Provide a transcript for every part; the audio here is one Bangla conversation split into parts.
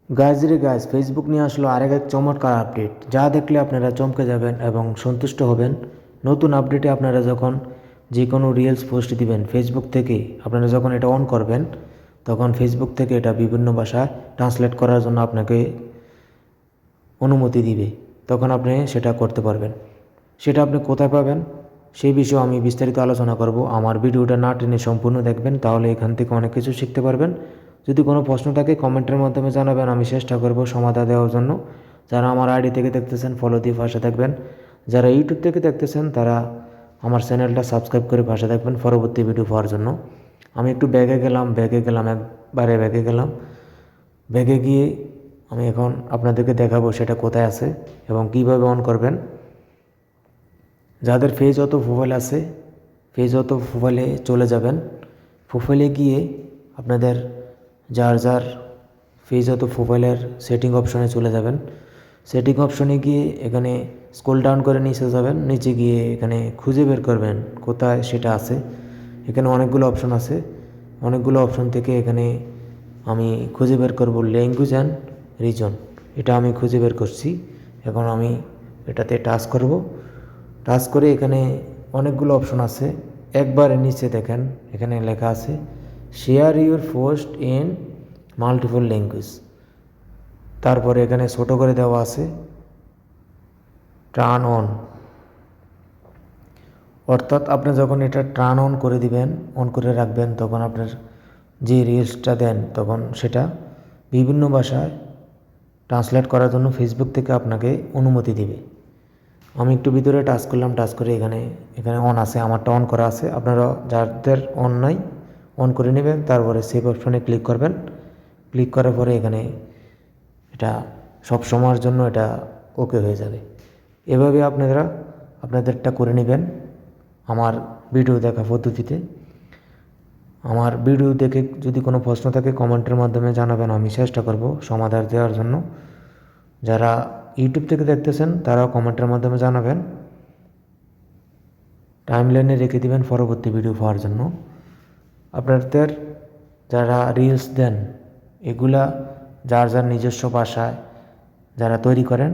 গাইজ রে গাইজ, ফেসবুক নিয়ে আসলো আরেক এক চমৎকার আপডেট, যা দেখলে আপনারা চমকে যাবেন এবং সন্তুষ্ট হবেন। নতুন আপডেটে আপনারা যখন যে কোনো রিলস পোস্ট দিবেন ফেসবুক থেকে, আপনারা যখন এটা অন করবেন তখন ফেসবুক থেকে এটা বিভিন্ন ভাষায় ট্রান্সলেট করার জন্য আপনাকে অনুমতি দিবে। তখন আপনি সেটা করতে পারবেন। সেটা আপনি কোথায় পাবেন সেই বিষয়ে আমি বিস্তারিত আলোচনা করব। আমার ভিডিওটা না টেনে সম্পূর্ণ দেখবেন, তাহলে এখান থেকে অনেক কিছু শিখতে পারবেন। যদি কোনো প্রশ্ন থাকে কমেন্টের মাধ্যমে জানাবেন, আমি চেষ্টা করব সমাধান দেওয়ার জন্য। যারা আমার আইডি থেকে দেখতেছেন ফলো দিয়ে পাশে থাকবেন, যারা ইউটিউব থেকে দেখতেছেন তারা আমার চ্যানেলটা সাবস্ক্রাইব করে পাশে থাকবেন পরবর্তী ভিডিও পাওয়ার জন্য। আমি একটু ব্যাগে গেলাম, একবারে ব্যাগে গেলাম। ব্যাগে গিয়ে আমি এখন আপনাদেরকে দেখাবো সেটা কোথায় আছে এবং কীভাবে অন করবেন। যাদের ফেজ অত প্রোফাইল আছে, ফেজ অত প্রোফাইলে চলে যাবেন। প্রোফাইলে গিয়ে আপনাদের যার যার ফেজ অত প্রোফাইলের সেটিং অপশনে চলে যাবেন। সেটিং অপশনে গিয়ে এখানে স্ক্রল ডাউন করে নিচে যাবেন। নিচে গিয়ে এখানে খুঁজে বের করবেন কোথায় সেটা আছে। এখানে অনেকগুলো অপশন আছে, অনেকগুলো অপশন থেকে এখানে আমি খুঁজে বের করব ল্যাঙ্গুয়েজ অ্যান্ড রিজন। এটা আমি খুঁজে বের করছি। এখন আমি এটাতে টাচ করব। টাচ করে এখানে অনেকগুলো অপশন আছে। একবারে নিচে দেখেন এখানে লেখা আছে share your post in multiple language. তারপরে এখানে ছোটো করে দেওয়া আছে টার্ন অন, অর্থাৎ আপনি যখন এটা টার্ন অন করে দিবেন, অন করে রাখবেন, তখন আপনার যে রিলসটা দেন তখন সেটা বিভিন্ন ভাষায় ট্রান্সলেট করার জন্য ফেসবুক থেকে আপনাকে অনুমতি দিবে। আমি একটু ভিতরে টাচ করলাম, টাচ করে এখানে এখানে অন আছে, আমারটা অন করা আছে। আপনারা যাদের অন নাই অন করে নেবেন। তারপরে সেভ অপশনে ক্লিক করবেন। ক্লিক করার পরে এখানে এটা সব সময়ের জন্য এটা ওকে হয়ে যাবে। এভাবে আপনারা আপনাদেরটা করে নেবেন আমার ভিডিও দেখা পদ্ধতিতে। আমার ভিডিও দেখে যদি কোনো প্রশ্ন থাকে কমেন্টের মাধ্যমে জানাবেন, আমি চেষ্টা করব সমাধান দেওয়ার জন্য। যারা ইউটিউব থেকে দেখতেছেন তারাও কমেন্টের মাধ্যমে জানাবেন, টাইমলাইনে রেখে দিবেন পরবর্তী ভিডিও পাওয়ার জন্য। আপনাদের যারা রিলস দেন এগুলা যার যার নিজস্ব ভাষায় যারা তৈরি করেন,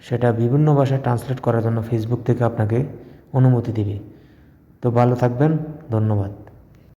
সেটা বিভিন্ন ভাষায় ট্রান্সলেট করার জন্য ফেসবুক থেকে আপনাকে অনুমতি দিবে। তো ভালো থাকবেন, ধন্যবাদ।